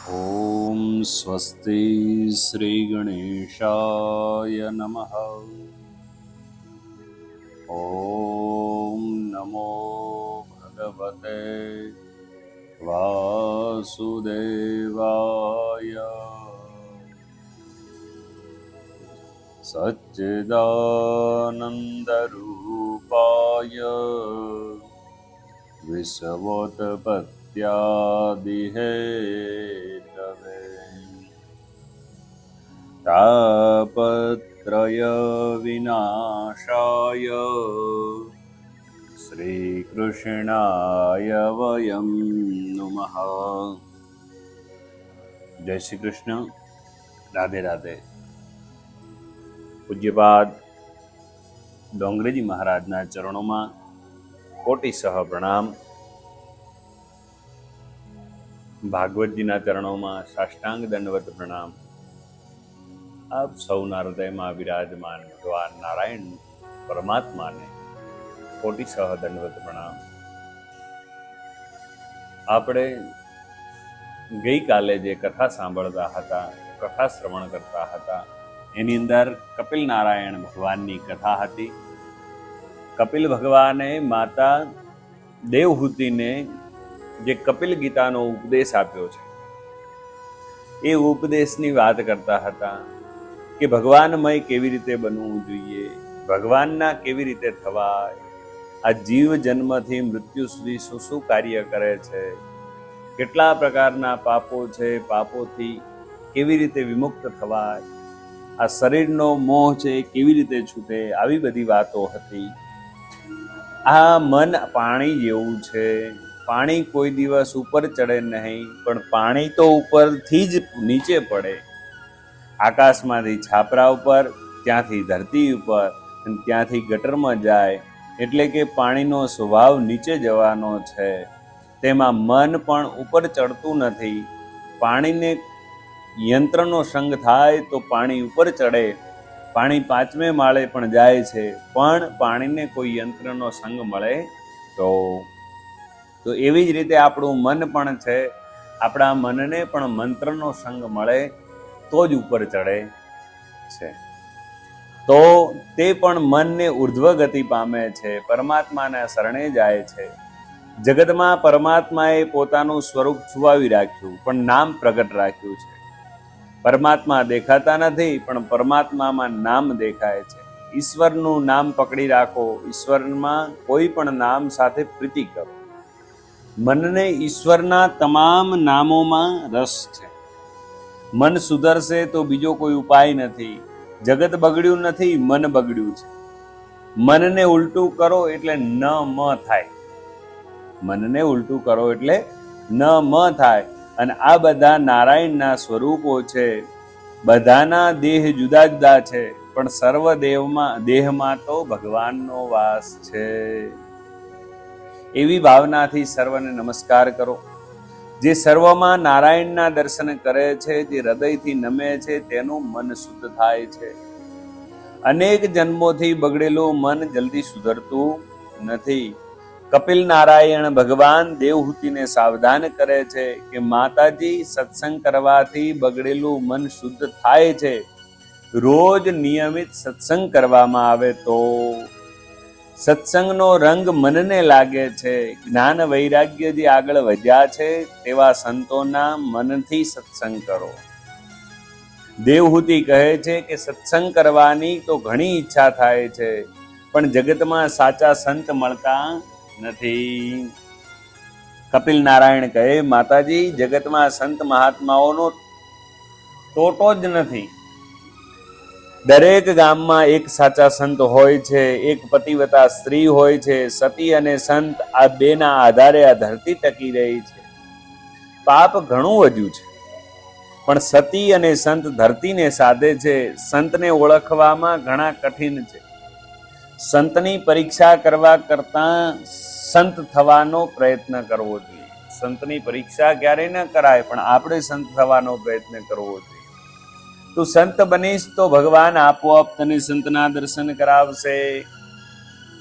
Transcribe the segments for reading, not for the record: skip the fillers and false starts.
ॐ स्वस्ति श्रीगणेशाय नमः। ॐ नमो भगवते वासुदेवाय। सच्चिदानन्दरूपाय विश्वोत्पत्त्यादिहेतवे तापत्रय विनाशाय श्रीकृष्णाय वयं नुमः। जय श्री कृष्ण। राधे राधे। पूज्यपाद डोंगरेजी महाराजना चरणों में कोटिसह प्रणाम। भागवतजीना चरणों में साष्टांग दंडवत प्रणाम। आप सौना हृदय में विराजमान भगवान नारायण परमात्मा ने कोटिसह दंडवत प्रणाम। आपणे गई काले जे कथा सांभळता हता, कथा श्रवण करता हता, एनी अंदर कपिल नारायण भगवाननी कथा हती। कपिल भगवाने माता देवहूतिने जे कपिल गीतानो उपदेश आप्यो छे ए उपदेशनी वात करता हता कि भगवानमय केवी रीते बनवुं जोईए, भगवानना केवी रीते थवाय, आ जीव जन्मथी मृत्यु सुधी शुं शुं कार्य करे छे, કેટલા પ્રકારના પાપો છે, પાપોથી કેવી રીતે વિમુક્ત થવાય, આ શરીરનો મોહ છે કેવી રીતે છૂટે, આવી બધી વાતો હતી। આ મન પાણી જેવું છે, પાણી કોઈ દિવસ ઉપર ચડે નહીં, પણ પાણી તો ઉપરથી જ નીચે પડે, આકાશમાંથી છાપરા ઉપર, ત્યાંથી ધરતી ઉપર, અને ત્યાંથી ગટરમાં જાય, એટલે કે પાણીનો સ્વભાવ નીચે જવાનો છે। તેમાં મન પણ ઉપર ચડતું નથી। પાણીને યંત્રનો સંગ થાય તો પાણી ઉપર ચડે, પાણી પાંચમે માળે પણ જાય છે, પણ પાણીને કોઈ યંત્રનો સંગ મળે તો એવી જ રીતે આપણું મન પણ છે, આપણા મનને પણ મંત્રનો સંગ મળે તો જ ઉપર ચડે છે। તો તે પણ મનને ઉર્ધ્વ ગતિ પામે છે, પરમાત્માના શરણે જાય છે। જગતમાં પરમાત્માએ પોતાનું સ્વરૂપ છુપાવી રાખ્યું, પણ નામ પ્રગટ રાખ્યું છે। પરમાત્મા દેખાતા નથી, પણ પરમાત્મામાં નામ દેખાય છે। ઈશ્વરનું નામ પકડી રાખો, ઈશ્વરમાં કોઈ પણ નામ સાથે પ્રીતિ કરો। મનને ઈશ્વરના તમામ નામોમાં રસ છે। મન સુધરશે તો બીજો કોઈ ઉપાય નથી। જગત બગડ્યું નથી, મન બગડ્યું છે। મનને ઉલટું કરો એટલે ન મ થાય, મનને ઉલટું કરો એટલે ન મ થાય। અને આ બધા નારાયણના સ્વરૂપો છે। બધાના દેહ જુદા જુદા છે, પણ સર્વ દેહમાં તો ભગવાનનો વાસ છે। એવી ભાવનાથી સર્વને નમસ્કાર કરો। જે સર્વમાં નારાયણના દર્શન કરે છે, જે હૃદયથી નમે છે, તેનું મન શુદ્ધ થાય છે। અનેક જન્મોથી બગડેલું મન જલ્દી સુધરતું નથી। કપિલ નારાયણ ભગવાન દેવહૂતિને સાવધાન કરે છે કે માતાજી, સત્સંગ કરવાથી બગડેલું મન શુદ્ધ થાય છે। રોજ નિયમિત સત્સંગ કરવામાં આવે તો સત્સંગનો રંગ મનને લાગે છે। જ્ઞાન વૈરાગ્ય જે આગળ વધ્યા છે તેવા સંતોના મનથી સત્સંગ કરો। દેવહૂતિ કહે છે કે સત્સંગ કરવાની તો ઘણી ઈચ્છા થાય છે, પણ જગતમાં સાચા સંત મળતા નથી। કપિલ નારાયણ કહે, માતાજી, જગતમાં સંત મહાત્માઓનો ટોટો જ નથી। દરેક ગામમાં એક સાચા સંત હોય છે, એક પતિવ્રતા સ્ત્રી હોય છે। સતી અને સંત આ બેના આધારે આ ધરતી ટકી રહી છે। પાપ ઘણું વધ્યું છે, પણ સતી અને સંત ધરતીને સાધે છે। સંતને ઓળખવામાં ઘણા કઠિન છે। સંતની પરીક્ષા કરવા કરતા સંત થવાનો પ્રયત્ન કરવો જોઈએ। સંતની પરીક્ષા ક્યારેય ન કરાય, પણ આપણે સંત થવાનો પ્રયત્ન કરવો જોઈએ। તું સંત બનીશ તો ભગવાન આપોઆપ તને સંતના દર્શન કરાવશે।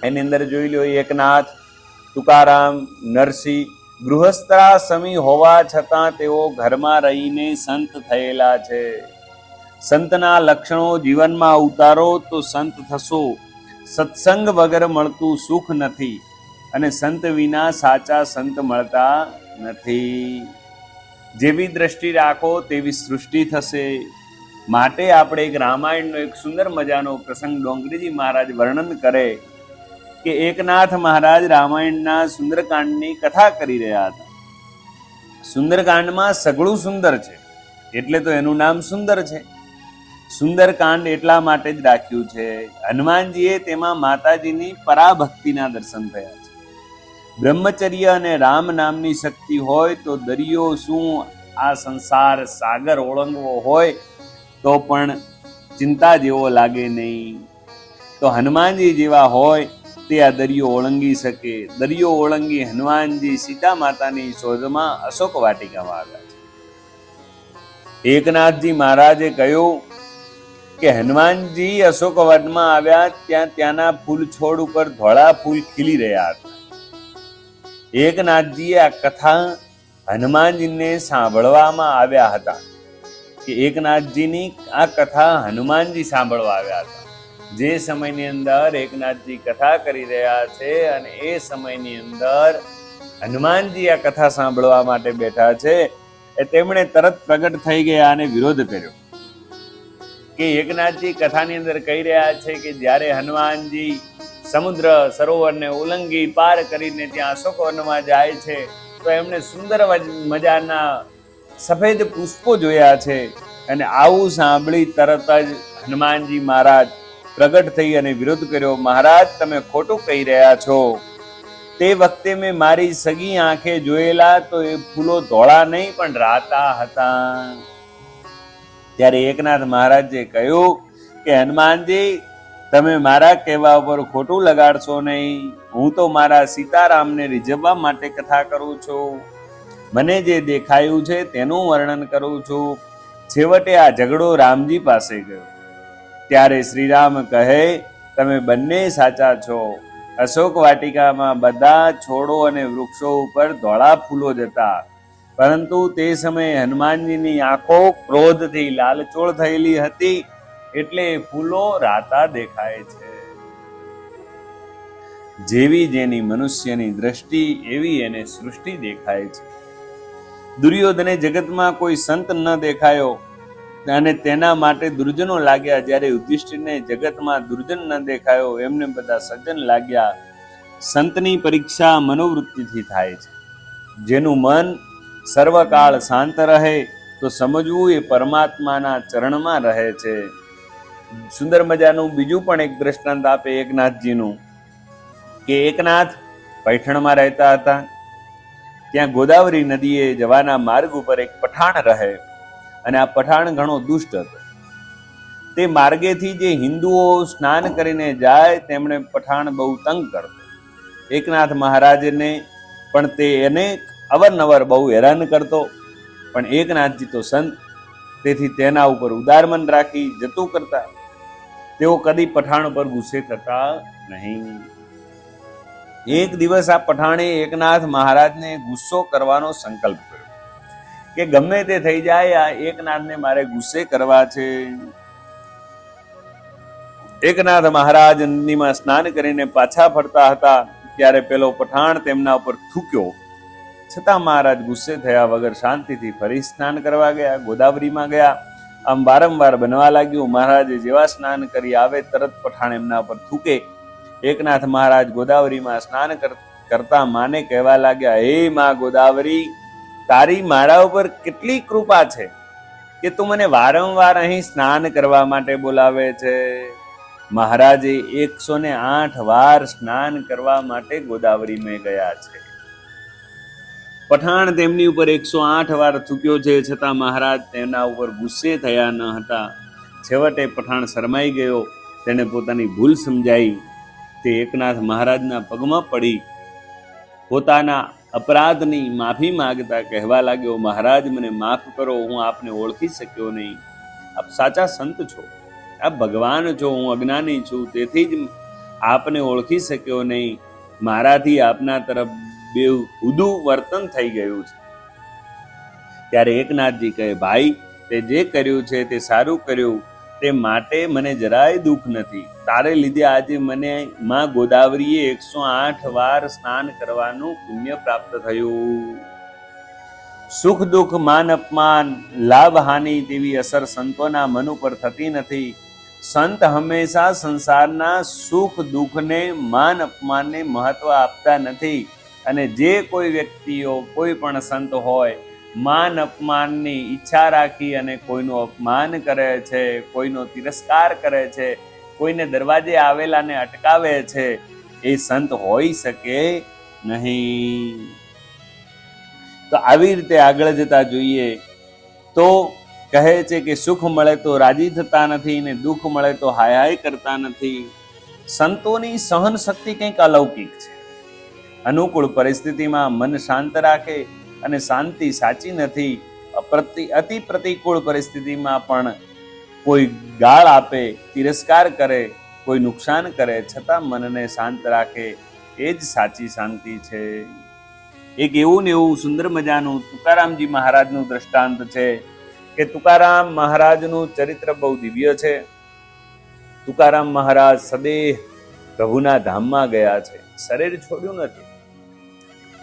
એની અંદર જોઈ લો, એકનાથ, તુકારામ, નરસિંહ ગૃહસ્થાશ્રમી હોવા છતાં તેઓ ઘરમાં રહીને સંત થયેલા છે. સંતના લક્ષણો જીવનમાં ઉતારો તો સંત થશો. સત્સંગ વગર મળતું સુખ નથી અને સંત વિના સાચા સંત મળતા નથી. જેવી દ્રષ્ટિ રાખો તેવી સૃષ્ટિ થશે. માટે આપણે એક રામાયણનો એક સુંદર મજાનો પ્રસંગ ડોંગરીજી મહારાજ વર્ણન કરે કે એકનાથ મહારાજ રામાયણના સુંદરકાંડની કથા કરી રહ્યા હતા. સુંદરકાંડમાં સઘળું સુંદર છે એટલે તો એનું નામ સુંદર છે. સુંદરકાંડ એટલા માટે જ રાખ્યું છે, હનુમાનજીએ તેમાં માતાજીની પરાભક્તિના દર્શન થયા છે. બ્રહ્મચર્ય અને રામ નામની શક્તિ હોય તો દરિયો શું આ સંસાર સાગર ઓળંગવો હોય તો પણ ચિંતા જેવો લાગે નહીં. તો હનુમાનજી જેવા હોય તે આ દરિયો ઓળંગી શકે. દરિયો ઓળંગી હનુમાનજી સીતા માતાની શોધમાં અશોક વાટિકામાં આવ્યા છે. એકનાથજી મહારાજે કહ્યું કે હનુમાનજી અશોક વનમાં આવ્યા ત્યાંના ફૂલ છોડ ઉપર ધોળા ફૂલ ખીલી રહ્યા હતા. એકનાથજીએ આ કથા હનુમાનજીને સાંભળવામાં આવ્યા હતા કે એકનાથજીની આ કથા હનુમાનજી સાંભળવા આવ્યા હતા. જે સમયની અંદર એકનાથજી કથા કરી રહ્યા છે અને એ સમયની અંદર હનુમાનજી આ કથા સાંભળવા માટે બેઠા છે, તેમણે તરત પ્રગટ થઈ ગયા અને વિરોધ કર્યો કે એકનાથજી કથાની અંદર કહી રહ્યા છે કે જ્યારે હનુમાનજી સમુદ્ર સરોવરને ઉલ્લંઘી પાર કરીને ત્યાં અશોક વનમાં જાય છે તો એમણે સુંદર મજાના સફેદ પુષ્પો જોયા છે. અને આવું સાંભળી તરત જ હનુમાનજી મહારાજ પ્રગટ થઈ અને વિરોધ કર્યો. મહારાજ, તમે ખોટું કહી રહ્યા છો. તે વખતે મેં મારી સગી આંખે જોયેલા તો એ ફૂલો ધોળા નહીં પણ રાતા હતા. ત્યારે એકનાથ મહારાજે કહ્યું કે હનુમાનજી, તમે મારા કહેવા ઉપર ખોટું લગાડશો નહીં. હું તો મારા સીતારામને રીઝવવા માટે કથા કરું છું. મને જે દેખાયું છે તેનું વર્ણન કરું છું. છેવટે આ ઝઘડો રામજી પાસે ગયો. ત્યારે શ્રીરામ કહે, તમે બંને સાચા છો. અશોક વાટિકામાં બધા છોડો અને વૃક્ષો ઉપર ધોળા ફૂલો જ હતા, પરંતુ તે સમયે હનુમાનજીની આંખો ક્રોધથી લાલચોળ થયેલી હતી એટલે ફૂલો રાતા દેખાય છે. જેવી જેની મનુષ્યની દ્રષ્ટિ એવી એને સૃષ્ટિ દેખાય છે. દુર્યોધને જગતમાં કોઈ સંત ન દેખાયો અને તેના માટે દુર્જનો લાગ્યા. જ્યારે યુધિષ્ઠિરને જગતમાં દુર્જન ન દેખાયો, એમને બધા સજ્જન લાગ્યા. સંતની પરીક્ષા મનોવૃત્તિથી થાય છે. જેનું મન સર્વકાળ શાંત રહે તો સમજવું એ પરમાત્માના ચરણમાં રહે છે. સુંદર મજાનું બીજું પણ એક દ્રષ્ટાંત આપે એકનાથજીનું કે એકનાથ પૈઠણમાં રહેતા હતા. ત્યાં ગોદાવરી નદીએ જવાના માર્ગ ઉપર એક પઠાણ રહે અને આ પઠાણ ઘણો દુષ્ટ હતો. તે માર્ગેથી જે હિન્દુઓ સ્નાન કરીને જાય તેમણે પઠાણ બહુ તંગ કરતો. એકનાથ મહારાજને પણ તે એને અવારનવાર બહુ હેરાન કરતો. પણ એકનાથજી તો સંત, તેથી તેના ઉપર ઉદાર મન રાખી જતું કરતા. તેઓ કદી પઠાણ પર ગુસ્સે થતા નહીં. એક દિવસ આ પઠાણે એકનાથ મહારાજને ગુસ્સો કરવાનો સંકલ્પ કર્યો કે ગમે તે થઈ જાય, આ એકનાથને મારે ગુસ્સે કરવા છે. એકનાથ મહારાજ નદીમાં સ્નાન કરીને પાછા ફરતા હતા ત્યારે પેલો પઠાણ તેમના ઉપર થૂક્યો. છતાં મહારાજ ગુસ્સે થયા વગર શાંતિથી ફરી સ્નાન કરવા ગયા, ગોદાવરીમાં ગયા. આમ વારંવાર બનવા લાગ્યું. મહારાજે જેવા સ્નાન કરી આવે તરત પઠાણ એમના ઉપર થૂકે. એકનાથ મહારાજ ગોદાવરીમાં સ્નાન કરતા માને કહેવા લાગ્યા, હે માં ગોદાવરી, તારી મારા ઉપર કેટલી કૃપા છે કે તું મને વારંવાર અહીં સ્નાન કરવા માટે બોલાવે છે. મહારાજે 108 વાર સ્નાન કરવા માટે ગોદાવરીમાં ગયા છે. પઠાણ તેમની ઉપર 108 વાર થૂક્યો છે, છતાં મહારાજ તેના ઉપર ગુસ્સે થયા ન હતા. છેવટે પઠાણ શરમાઈ ગયો. તેને પોતાની ભૂલ સમજાઈ. તે એકનાથ મહારાજના પગમાં પડી પોતાના અપરાધની માફી માંગતા કહેવા લાગ્યો, મહારાજ મને માફ કરો, હું આપને ઓળખી શક્યો નહીં. આપ સાચા સંત છો, આપ ભગવાન છો, હું અજ્ઞાની છું, તેથી જ આપને ઓળખી શક્યો નહીં. મારાથી આપના તરફ બેહુદું વર્તન થઈ ગયું છે. ત્યારે એકનાથજી કહે, ભાઈ, તે જે કર્યું છે તે સારું કર્યું, તે માટે મને જરાય દુઃખ નથી. તારે લીધે આજે મને માં ગોદાવરીએ 108 વાર સ્નાન કરવાનું પુણ્ય પ્રાપ્ત થયું. સુખ દુઃખ, માન અપમાન, લાભ હાનિ તેવી અસર સંતોના મન ઉપર થતી નથી. સંત હંમેશા સંસારના સુખ દુઃખને, માન અપમાનને મહત્વ આપતા નથી. અને જે કોઈ વ્યક્તિઓ, કોઈ પણ સંત હોય, માન અપમાનની ઈચ્છા રાખી અને કોઈનું અપમાન કરે છે, કોઈનો તિરસ્કાર કરે છે, કોઈને દરવાજે આવેલાને અટકાવે છે, એ સંત હોઈ શકે નહીં. તો આવી રીતે આગળ જતા જોઈએ તો કહે છે કે સુખ મળે તો રાજી થતા નથી ને દુઃખ મળે તો હાય હાય કરતા નથી. સંતોની સહન શક્તિ કંઈક અલૌકિક છે. અનુકૂળ પરિસ્થિતિમાં મન શાંત રાખે અને શાંતિ સાચી નથી. અતિ પ્રતિકૂળ પરિસ્થિતિમાં પણ કોઈ ગાળ આપે, તિરસ્કાર કરે, કોઈ નુકસાન કરે, છતાં મનને શાંત રાખે, એ જ સાચી શાંતિ છે. એક એવું ને એવું સુંદર મજાનું તુકારામજી મહારાજનું દ્રષ્ટાંત છે કે તુકારામ મહારાજનું ચરિત્ર બહુ દિવ્ય છે. તુકારામ મહારાજ સદેહ પ્રભુના ધામમાં ગયા છે, શરીર છોડ્યું નથી.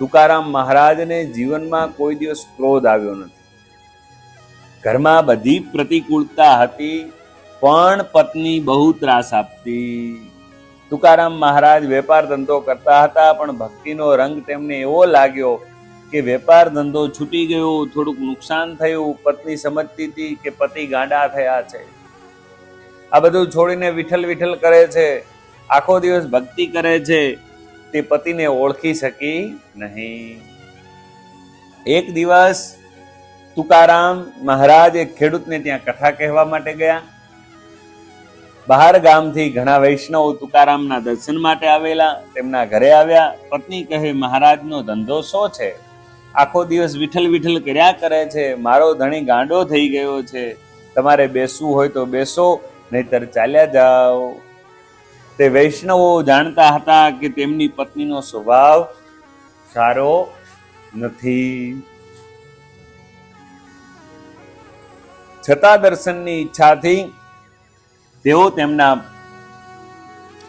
તુકારામ મહારાજને જીવનમાં કોઈ દિવસ ક્રોધ આવ્યો નથી. ઘરમાં બધી પ્રતિકૂળતા હતી, પણ પત્ની બહુ ત્રાસ આપતી. તુકારામ મહારાજ વેપાર ધંધો કરતા હતા, પણ ભક્તિનો રંગ તેમને એવો લાગ્યો કે વેપાર ધંધો છૂટી ગયો, થોડુંક નુકસાન થયું. પત્ની સમજતી હતી કે પતિ ગાંડા થયા છે, આ બધું છોડીને વિઠ્ઠલ વિઠ્ઠલ કરે છે, આખો દિવસ ભક્તિ કરે છે, તે પતિને ઓળખી શકી નહીં. એક દિવસ તુકારામ મહારાજ એક ખેડૂતને ત્યાં કથા કહેવા માટે ગયા. બહાર ગામથી ઘણા વૈષ્ણવો તુકારામના દર્શન માટે આવેલા, તેમના ઘરે આવ્યા. પત્ની કહે, મહારાજનો ધંધો શો છે? આખો દિવસ વિઠ્ઠલ વિઠ્ઠલ કર્યા કરે છે, મારો ધણી ગાંડો થઈ ગયો છે, તમારે બેસવું હોય તો બેસો, નહીતર ચાલ્યા જાઓ. તે વૈષ્ણવો જાણતા હતા કે તેમની પત્નીનો સ્વભાવ સારો નથી, છતાં દર્શનની ઈચ્છાથી તેઓ તેમના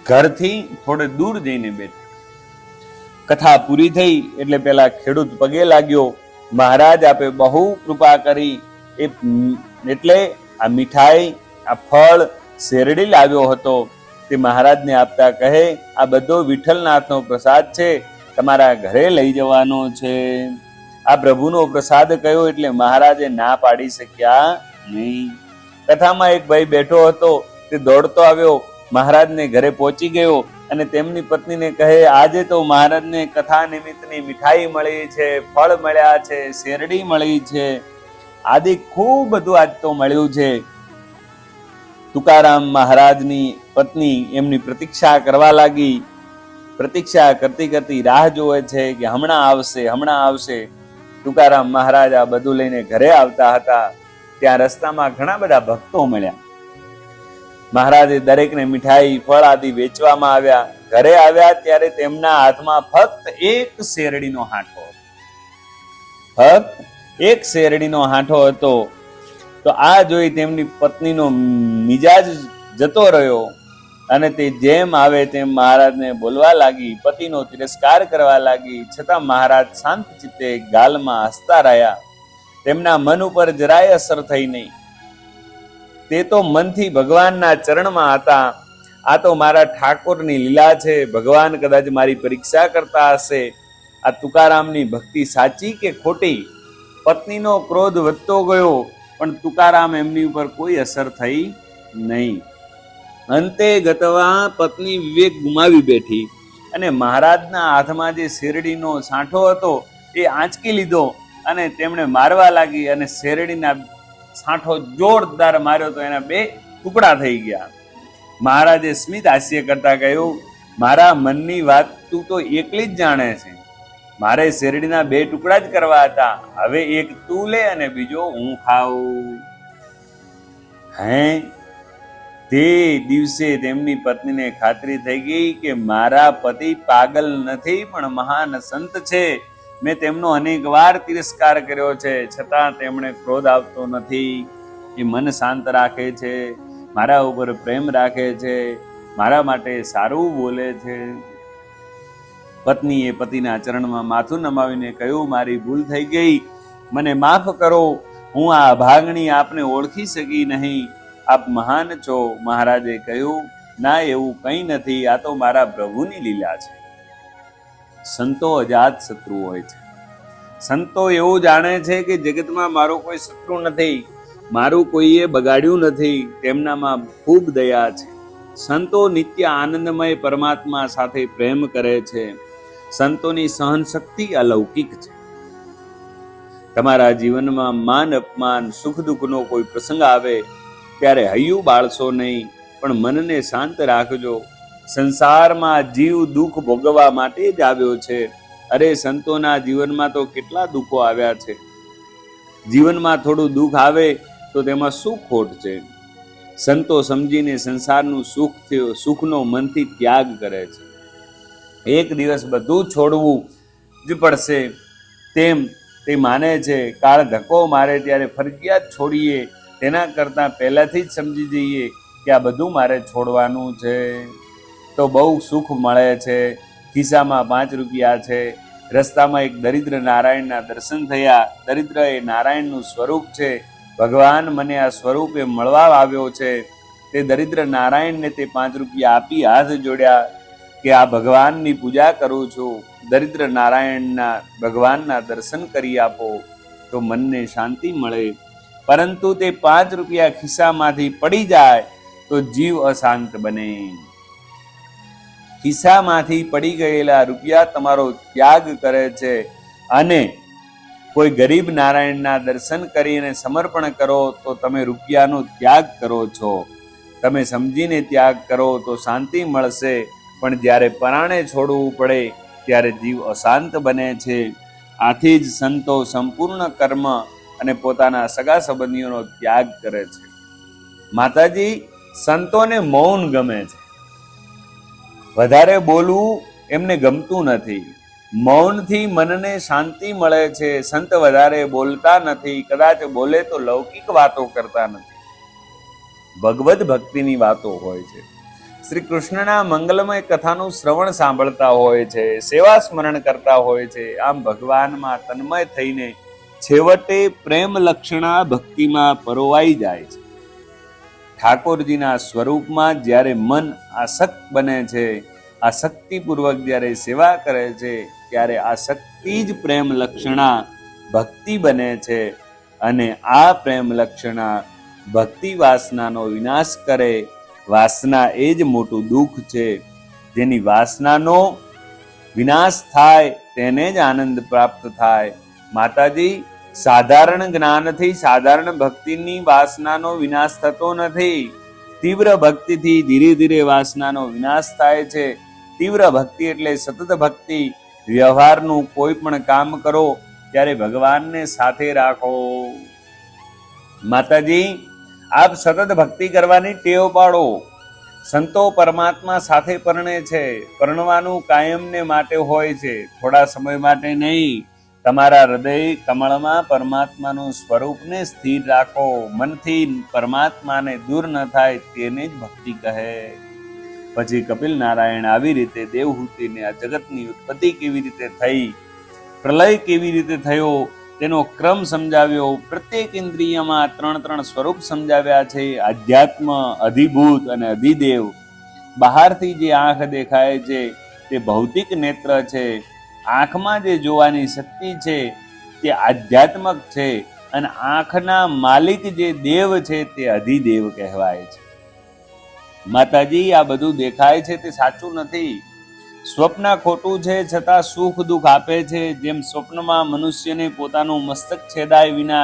ઘરથી થોડે દૂર જઈને બેઠા. કથા પૂરી થઈ એટલે પેલા ખેડૂત પગે લાગ્યો, મહારાજ આપે બહુ કૃપા કરી, એટલે આ મીઠાઈ, આ ફળ, શેરડી લાવ્યો હતો. તે મહારાજને આપતા કહે, આ બધો વિઠ્ઠલનાથનો પ્રસાદ છે, તમારા ઘરે લઈ જવાનો છે. આ પ્રભુનો પ્રસાદ કયો એટલે મહારાજે ના પાડી શક્યા નહીં. કથામાં એક ભાઈ બેઠો હતો, તે દોડતો આવ્યો, મહારાજને ઘરે પહોંચી ગયો અને તેમની પત્નીને કહે, આજે તો મહારાજને કથા નિમિત્તની મીઠાઈ મળી છે, ફળ મળ્યા છે, શેરડી મળી છે, આદિ ખૂબ બધું આજ તો મળ્યું છે. તુકારામ મહારાજની પત્ની એમની પ્રતીક્ષા કરવા લાગી. પ્રતીક્ષા કરતી કરતી રાહ જોવે છે કે હમણાં આવશે, હમણાં આવશે. તુકારામ મહારાજ આ બધું લઈને ઘરે આવતા હતા. ત્યાં રસ્તામાં ઘણા બધા ભક્તો મળ્યા. મહારાજે દરેકને મીઠાઈ, ફળ આદિ વેચવામાં આવ્યા. ઘરે આવ્યા ત્યારે તેમના હાથમાં ફક્ત એક શેરડીનો હાંઠો હતો. ફક્ત એક શેરડીનો હાંઠો હતો. તો આ જોઈ તેમની પત્નીનો મિજાજ જતો રહ્યો અને તે જેમ આવે તેમ મહારાજને બોલવા લાગી, પતિનો તિરસ્કાર કરવા લાગી. છતાં મહારાજ શાંત ચિત્તે ગાલમાં હસતા રહ્યા. તેમના મન ઉપર જરાય અસર થઈ નહીં. તે તો મનથી ભગવાનના ચરણમાં હતા. આ તો મારા ઠાકોરની લીલા છે, ભગવાન કદાચ મારી પરીક્ષા કરતા હશે. આ તુકારામની ભક્તિ સાચી કે ખોટી? પત્નીનો ક્રોધ વધતો ગયો, પણ તુકારામ એમની ઉપર કોઈ અસર થઈ નહીં. અંતે ગતવા પત્ની વિવેક ગુમાવી બેઠી અને મહારાજના હાથમાં જે શેરડીનો સાંઠો હતો એ આંચકી લીધો અને તેમણે મારવા લાગી અને શેરડીના સાંઠો જોરદાર માર્યો તો એના 2 ટુકડા થઈ ગયા. મહારાજે સ્મિત હાસ્ય કરતા કહ્યું, મારા મનની વાત તું તો એકલી જ જાણે છે. મારે શેરડીના 2 ટુકડા જ કરવા હતા. હવે એક તું લે અને બીજો હું ખાઉં. હે, તે દિવસે તેમની પત્નીને ખાતરી થઈ ગઈ કે મારા પતિ પાગલ નથી પણ મહાન સંત છે. મેં તેમનો અનેક વાર તિરસ્કાર કર્યો છે, છતાં તેમણે ક્રોધ આવતો નથી. એ મન શાંત રાખે છે, મારા ઉપર પ્રેમ રાખે છે, મારા માટે સારું બોલે છે. પત્નીએ પતિના ચરણમાં માથું નમાવીને કહ્યું, મારી ભૂલ થઈ ગઈ, મને માફ કરો. હું આ અભાગણી આપને ઓળખી શકી નહીં. આપ મહાન છો. મહારાજે કહ્યું, ના, એવું કંઈ નથી, આ તો મારા પ્રભુની લીલા છે. સંતો અજાત શત્રુ હોય છે. સંતો એવું જાણે છે કે જગતમાં મારો કોઈ શત્રુ નથી, મારું કોઈએ બગાડ્યું નથી, તેમનામાં ખૂબ દયા છે. સંતો નિત્ય આનંદમય પરમાત્મા સાથે પ્રેમ કરે છે. સંતોની સહન શક્તિ અલૌકિક છે. તમારા જીવનમાં માન અપમાન સુખ દુઃખનો કોઈ પ્રસંગ આવે ત્યારે હૈયું બાળશો નહીં, પણ મનને શાંત રાખજો. સંસારમાં જીવ દુઃખ ભોગવવા માટે જ આવ્યો છે. અરે, સંતોના જીવનમાં તો કેટલા દુઃખો આવ્યા છે. જીવનમાં થોડું દુઃખ આવે તો તેમાં શું ખોટ છે? સંતો સમજીને સંસારનું સુખનો મનથી ત્યાગ કરે છે. એક દિવસ બધું છોડવું જ પડશે તેમ તે માને છે. કાળ ધક્કો મારે ત્યારે ફરજિયાત છોડીએ, તેના કરતાં પહેલાથી જ સમજી જઈએ કે આ બધું મારે છોડવાનું છે તો બહુ સુખ મળે છે. ખિસ્સામાં 5 રૂપિયા છે. રસ્તામાં એક દરિદ્ર નારાયણના દર્શન થયા. દરિદ્ર એ નારાયણનું સ્વરૂપ છે. ભગવાન મને આ સ્વરૂપે મળવા આવ્યો છે. તે દરિદ્ર નારાયણને તે 5 રૂપિયા આપી હાથ જોડ્યા કે આ ભગવાનની પૂજા કરું છું. દરિદ્ર નારાયણના ભગવાનના દર્શન કરી આપો તો મનને શાંતિ મળે. પરંતુ તે 5 રૂપિયા ખિસ્સામાંથી પડી જાય તો જીવ અશાંત બને. ખિસ્સામાંથી પડી ગયેલા રૂપિયા તમારો ત્યાગ કરે છે અને કોઈ ગરીબ નારાયણના દર્શન કરીને સમર્પણ કરો તો તમે રૂપિયાનો ત્યાગ કરો છો. તમે સમજીને ત્યાગ કરો તો શાંતિ મળશે, પણ જ્યારે પરાણે છોડવું પડે ત્યારે જીવ અશાંત બને છે. આથી જ સંતો સંપૂર્ણ કર્મ અને પોતાના સગા સંબંધીઓનો ત્યાગ કરે છે. માતાજી, સંતોને મૌન ગમે છે. વધારે બોલવું એમને ગમતું નથી. મૌનથી મનને શાંતિ મળે છે. સંત વધારે બોલતા નથી, કદાચ બોલે તો લૌકિક વાતો કરતા નથી, ભગવદ ભક્તિની વાતો હોય છે. શ્રી કૃષ્ણના મંગલમય કથાનું શ્રવણ સાંભળતા હોય છે, સેવા સ્મરણ કરતા હોય છે. આમ ભગવાનમાં તન્મય થઈને છેવટે પ્રેમ લક્ષણા ભક્તિમાં પરોવાઈ જાય છે. ઠાકોરજીના સ્વરૂપમાં જ્યારે મન આસક્ત બને છે, આસક્તિપૂર્વક જ્યારે સેવા કરે છે, ત્યારે આ શક્તિ જ પ્રેમ લક્ષણા ભક્તિ બને છે. અને આ પ્રેમ લક્ષણા ભક્તિ વાસનાનો વિનાશ કરે. વાસના એ જ મોટું દુઃખ છે. જેની વાસનાનો વિનાશ થાય તેને જ આનંદ પ્રાપ્ત થાય. માતાજી, સાધારણ જ્ઞાનથી સાધારણ ભક્તિની વાસનાનો વિનાશ થતો નથી. તીવ્ર ભક્તિથી ધીરે ધીરે વાસનાનો વિનાશ થાય છે. તીવ્ર ભક્તિ એટલે સતત ભક્તિ. વ્યવહારનું કોઈ પણ કામ કરો ત્યારે ભગવાનને સાથે રાખો. માતાજી, આપ સતત ભક્તિ કરવાની ટેવ પાડો. સંતો પરમાત્મા સાથે પરણે છે. પરણવાનું કાયમને માટે હોય છે, થોડા સમય માટે નહીં. તમારા હૃદય કમળમાં પરમાત્માનું સ્વરૂપને સ્થિર રાખો. મનથી પરમાત્માને દૂર ન થાય તેને જ ભક્તિ કહે. પછી કપિલ નારાયણ આવી રીતે દેવહૂતિને આ જગતની ઉત્પત્તિ કેવી રીતે થઈ, પ્રલય કેવી રીતે થયો તેનો ક્રમ સમજાવ્યો. પ્રત્યેક ઇન્દ્રિયમાં 3 સ્વરૂપ સમજાવ્યા છે: આધ્યાત્મ, અધિભૂત અને અધિદેવ. બહારથી જે આંખ દેખાય છે તે ભૌતિક નેત્ર છે. આંખમાં જે જોવાની શક્તિ છે તે આધ્યાત્મક છે, અને આંખના માલિક જે દેવ છે તે અધિદેવ કહેવાય છે. માતાજી, આ બધું દેખાય છે તે સાચું નથી. સ્વપ્ન ખોટું છે, છતાં સુખ દુઃખ આપે છે. જેમ સ્વપ્નમાં મનુષ્યને પોતાનું મસ્તક છેદાય વિના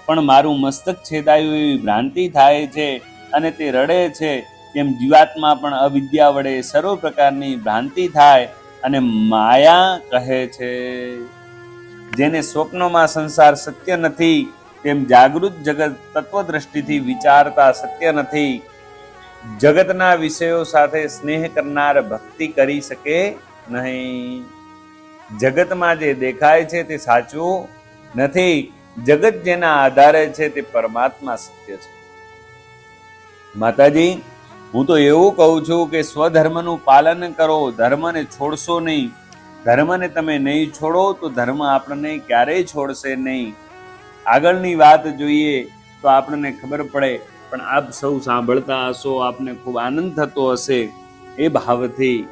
પણ મારું મસ્તક છેદાયું એવી ભ્રાંતિ થાય છે અને તે રડે છે, તેમ જીવાત્મા પણ અવિદ્યા વડે સર્વ પ્રકારની ભ્રાંતિ થાય અને માયા કહે છે. જેને સ્વપ્નમાં સંસાર સત્ય નથી, તેમ જાગૃત જગત તત્વદ્રષ્ટિથી વિચારતા સત્ય નથી. જગતના વિષયો સાથે સ્નેહ કરનાર ભક્તિ કરી શકે નહીં. જગતમાં જે દેખાય છે તે સાચું નથી. જગત જેના આધારે છે તે પરમાત્મા સત્ય છે. માતાજી, હું તો એવું કહું છું કે સ્વધર્મનું પાલન કરો, ધર્મને છોડશો નહીં. ધર્મને તમે નહીં છોડો તો ધર્મ આપણને ક્યારેય છોડશે નહીં. આગળની વાત જોઈએ તો આપણને ખબર પડે, પણ આપ સૌ સાંભળતા હશો, આપને ખૂબ આનંદ થતો હશે એ ભાવથી.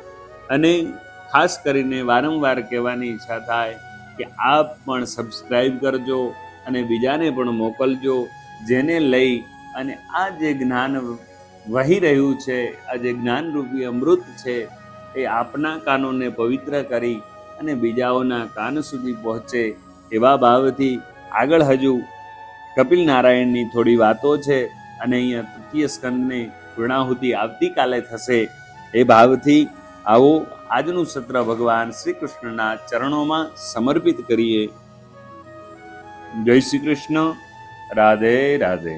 અને ખાસ કરીને વારંવાર કહેવાની ઈચ્છા થાય કે આપ પણ સબસ્ક્રાઈબ કરજો અને બીજાને પણ મોકલજો, જેને લઈ અને આ જે જ્ઞાન વહી રહ્યું છે, આ જે જ્ઞાનરૂપી અમૃત છે, એ આપના કાનોને પવિત્ર કરી અને બીજાઓના કાન સુધી પહોંચે એવા ભાવથી આગળ હજુ કપિલ નારાયણની થોડી વાતો છે અને અહીંયા તૃતીય સ્કંદની પૂર્ણાહુતિ આવતીકાલે થશે એ ભાવથી આવો આજનું સત્ર ભગવાન શ્રી કૃષ્ણના ચરણોમાં સમર્પિત કરીએ. જય શ્રી કૃષ્ણ. રાધે રાધે.